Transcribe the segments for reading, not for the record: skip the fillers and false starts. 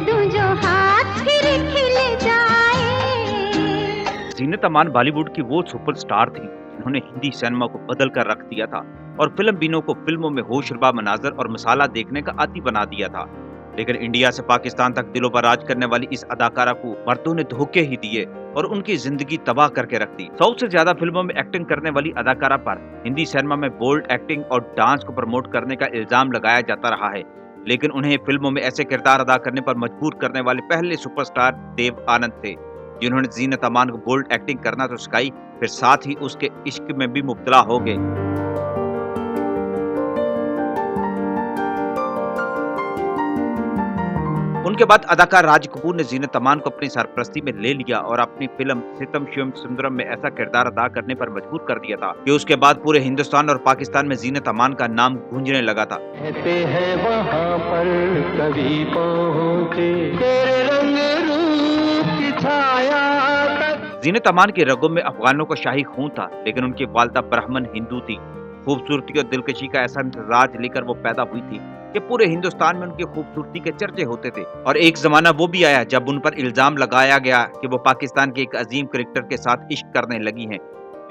दूं जो हाथ फिर खिल जाए। जीनत अमान बॉलीवुड की वो सुपरस्टार थी जिन्होंने हिंदी सिनेमा को बदल कर रख दिया था और फिल्म बीनों को फिल्मों में होशरुबा मनाजर और मसाला देखने का आदी बना दिया था। लेकिन इंडिया से पाकिस्तान तक दिलों पर राज करने वाली इस अदाकारा को मर्दों ने धोखे ही दिए और उनकी जिंदगी तबाह करके रख दी। 100 से ज्यादा फिल्मों में एक्टिंग करने वाली अदाकारा पर हिंदी सिनेमा में बोल्ड एक्टिंग और डांस को प्रमोट करने का इल्जाम लगाया जाता रहा है, लेकिन उन्हें फिल्मों में ऐसे किरदार अदा करने पर मजबूर करने वाले पहले सुपरस्टार देव आनंद थे, जिन्होंने जीनत अमान को बोल्ड एक्टिंग करना तो सिखाई, फिर साथ ही उसके इश्क में भी मुब्तला हो गए। उनके बाद अदाकार राज कपूर ने जीनत अमान को अपनी सरपरस्ती में ले लिया और अपनी फिल्म सितम शिवम सुंदरम में ऐसा किरदार अदा करने पर मजबूर कर दिया था कि उसके बाद पूरे हिंदुस्तान और पाकिस्तान में जीनत अमान का नाम गूंजने लगा था। कहते हैं वहाँ पर कभी पहुँचे तेरे रंग रूप की छाया तक। जीनत अमान के रगों में अफगानों का शाही खून था, लेकिन उनकी वालिदा ब्राह्मण हिंदू थी। खूबसूरती और दिलकशी का ऐसा इम्तिजाज लेकर वो पैदा हुई थी कि पूरे हिंदुस्तान में उनकी खूबसूरती के चर्चे होते थे। और एक जमाना वो भी आया जब उन पर इल्जाम लगाया गया कि वो पाकिस्तान के एक अजीम क्रिकेटर के साथ इश्क करने लगी हैं।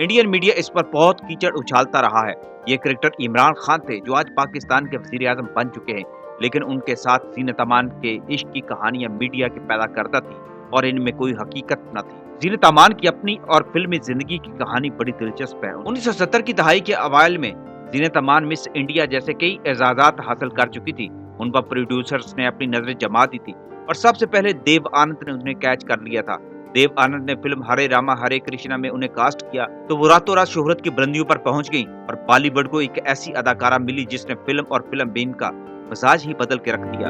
इंडियन मीडिया इस पर बहुत कीचड़ उछालता रहा है। ये क्रिकेटर इमरान खान थे जो आज पाकिस्तान के वजीर आजम बन चुके हैं, लेकिन उनके साथ जीनत अमान के इश्क की कहानियां मीडिया की पैदा करता थी और इनमें कोई हकीकत न थी। जीनत अमान की अपनी और फिल्मी जिंदगी की कहानी बड़ी दिलचस्प है। 1970 की दहाई के अवाइल में जीनत अमान मिस इंडिया जैसे कई एजाजात हासिल कर चुकी थी। उन पर प्रोड्यूसर्स ने अपनी नजरें जमा दी थी और सबसे पहले देव आनंद ने उन्हें कैच कर लिया था। देव आनंद ने फिल्म हरे रामा हरे कृष्णा में उन्हें कास्ट किया तो वो रातों रात शोहरत की बुलंदियों पर पहुंच गईं और बॉलीवुड को एक ऐसी अदाकारा मिली जिसने फिल्म और फिल्म बीन का मिजाज ही बदल के रख दिया।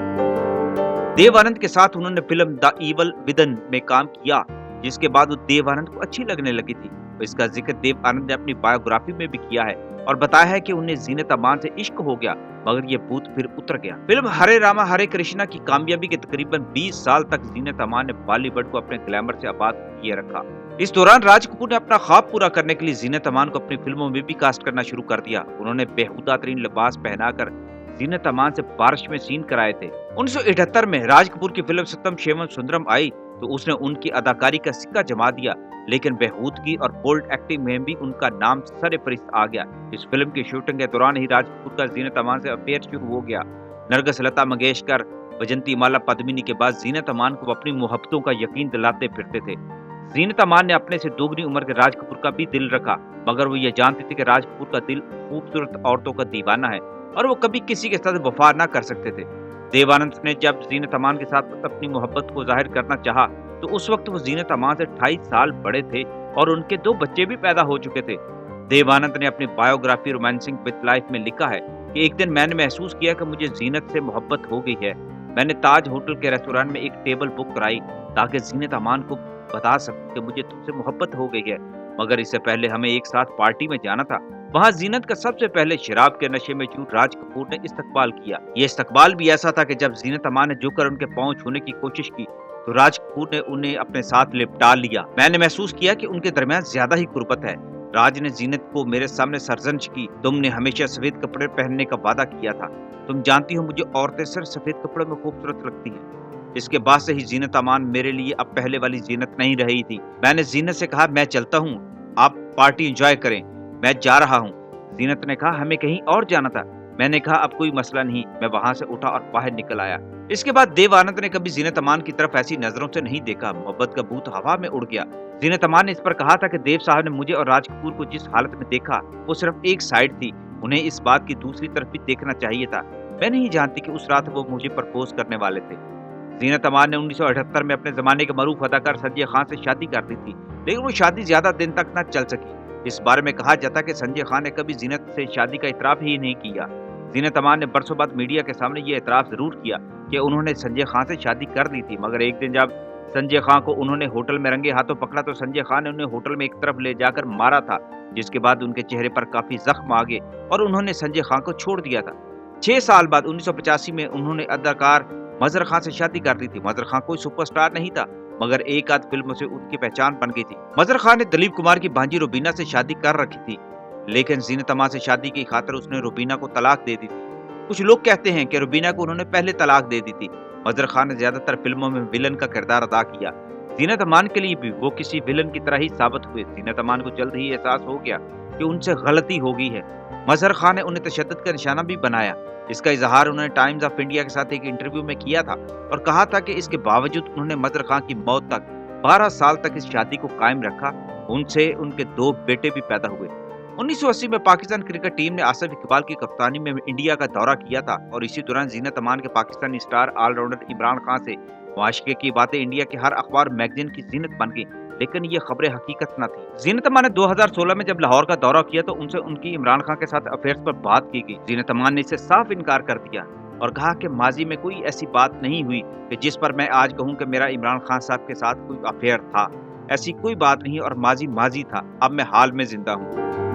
देव आनंद के साथ उन्होंने फिल्म द इवल विदन में काम किया, जिसके बाद वो देव आनंद को अच्छी लगने लगी थी। इसका जिक्र देव आनंद ने अपनी बायोग्राफी में भी किया है और बताया है कि उन्हें जीनत अमान से इश्क हो गया, मगर ये भूत फिर उतर गया। फिल्म हरे रामा हरे कृष्णा की कामयाबी के तकरीबन 20 साल तक जीनत अमान ने बॉलीवुड को अपने ग्लैमर से आबाद किए रखा। इस दौरान राज कपूर ने अपना ख्वाब पूरा करने के लिए जीनत अमान को अपनी फिल्मों में भी कास्ट करना शुरू कर दिया। उन्होंने बेहुदा तरीन लिबास पहनाकर जीनत अमान से बारिश में सीन कराए थे। 1978 में राज कपूर की फिल्म सितम शिवम सुंदरम आई तो उसने उनकी अदाकारी का सिक्का जमा दिया, लेकिन बेहूदगी और बोल्ड एक्टिंग में भी उनका नाम सरे-फहरिस्त आ गया। इस फिल्म की शूटिंग के दौरान ही राज कपूर का जीनत अमान से अफेयर शुरू हो गया। नरगिस, लता मंगेशकर, वैजंती माला, पद्मिनी के बाद जीनत अमान को अपनी मोहब्बतों का यकीन दिलाते फिरते थे। जीनत अमान ने अपने से दोगुनी उम्र के राज कपूर का भी दिल रखा, मगर वो ये जानती थी कि राज कपूर का दिल खूबसूरत औरतों का दीवाना है और वो कभी किसी के साथ वफा न कर सकते थे। देव आनंद ने जब जीनत अमान के साथ अपनी मोहब्बत को जाहिर करना चाहा तो उस वक्त वो जीनत अमान से 28 साल बड़े थे और उनके 2 बच्चे भी पैदा हो चुके थे। देव आनंद ने अपनी बायोग्राफी रोमांसिंग विद लाइफ में लिखा है कि एक दिन मैंने महसूस किया कि मुझे जीनत से मोहब्बत हो गई है। मैंने ताज होटल के रेस्टोरेंट में एक टेबल बुक कराई ताकि जीनत अमान को बता सकूं कि मुझे तुमसे मोहब्बत हो गई है, मगर इससे पहले हमें एक साथ पार्टी में जाना था। वहाँ जीनत का सबसे पहले शराब के नशे में चूर राज कपूर ने इस्तकबाल किया। ये इस्तकबाल भी ऐसा था कि जब जीनत अमान ने झुककर उनके पांव छूने की कोशिश की तो राज कपूर ने उन्हें अपने साथ लिपटा लिया। मैंने महसूस किया कि उनके दरमियान ज्यादा ही कुर्बत है। राज ने जीनत को मेरे सामने सरजंश की, तुमने हमेशा सफेद कपड़े पहनने का वादा किया था। तुम जानती हो मुझे औरतें सिर्फ सफेद कपड़े में खूबसूरत लगती हैं। इसके बाद से ही जीनत अमान मेरे लिए अब पहले वाली जीनत नहीं रही थी। मैंने जीनत से कहा मैं चलता हूँ, आप पार्टी एंजॉय करें, मैं जा रहा हूँ। जीनत ने कहा हमें कहीं और जाना था। मैंने कहा अब कोई मसला नहीं। मैं वहां से उठा और बाहर निकल आया। इसके बाद देव आनंद ने कभी जीनत अमान की तरफ ऐसी नजरों से नहीं देखा। मोहब्बत का भूत हवा में उड़ गया। जीनत अमान ने इस पर कहा था कि देव साहब ने मुझे और राज कपूर को जिस हालत में देखा वो सिर्फ एक साइड थी, उन्हें इस बात की दूसरी तरफ भी देखना चाहिए था। मैं नहीं जानती कि उस रात वो मुझे प्रपोज करने वाले थे। जीनत अमान ने 1978 में अपने जमाने के मरूफ अदाकार संजय खान से शादी कर दी थी, लेकिन वो शादी ज्यादा दिन तक न चल सकी। इस बारे में कहा जाता कि संजय खान ने कभी जीनत से शादी का इतराफ ही नहीं किया। जीनत अमान ने बरसों बाद मीडिया के सामने ये इतराफ जरूर किया कि उन्होंने संजय खान से शादी कर दी थी, मगर एक दिन जब संजय खान को उन्होंने होटल में रंगे हाथों पकड़ा तो संजय खान ने उन्हें होटल में एक तरफ ले जाकर मारा था, जिसके बाद उनके चेहरे पर काफी जख्म आ गए और उन्होंने संजय खान को छोड़ दिया था। 6 साल बाद 1985 में उन्होंने अदाकार मजहर खान से शादी कर दी थी। मजहर खान कोई सुपरस्टार नहीं था, मगर एक आध फिल्मों से उनकी पहचान बन गई थी। मजहर खान ने दिलीप कुमार की भांजी रुबीना से शादी कर रखी थी, लेकिन जीनत अमान से शादी की खातिर उसने रुबीना को तलाक दे दी थी। कुछ लोग कहते हैं कि रुबीना को उन्होंने पहले तलाक दे दी थी, मजहर खान ने ज्यादातर फिल्मों में विलन का किरदार अदा किया। जीनत अमान के लिए भी वो किसी विलन की तरह ही साबित हुए। जीनत अमान को जल्द ही एहसास हो गया कि उनसे गलती हो गई है। मजहर खान ने उन्हें तशद्दुद का निशाना भी बनाया। इसका इजहार उन्होंने टाइम्स ऑफ इंडिया के साथ एक इंटरव्यू में किया था और कहा था कि इसके बावजूद उन्होंने मजहर खान की मौत तक 12 साल तक इस शादी को कायम रखा। उनसे उनके 2 बेटे भी पैदा हुए। 1980 में पाकिस्तान क्रिकेट टीम ने आसिफ इकबाल की कप्तानी में इंडिया का दौरा किया था और इसी दौरान जीनत अमान के पाकिस्तानी स्टार ऑलराउंडर इमरान खान से मुआशरे की बातें इंडिया के हर अखबार मैगजीन की जीनत बन गई, लेकिन ये खबरें हकीकत न थी। जीनत अमान ने 2016 में जब लाहौर का दौरा किया तो उनसे उनकी इमरान खान के साथ अफेयर्स पर बात की गई। जीनत अमान ने इसे साफ इनकार कर दिया और कहा कि माजी में कोई ऐसी बात नहीं हुई कि जिस पर मैं आज कहूँ कि मेरा इमरान खान साहब के साथ कोई अफेयर था। ऐसी कोई बात नहीं और माजी माजी था, अब मैं हाल में जिंदा हूँ।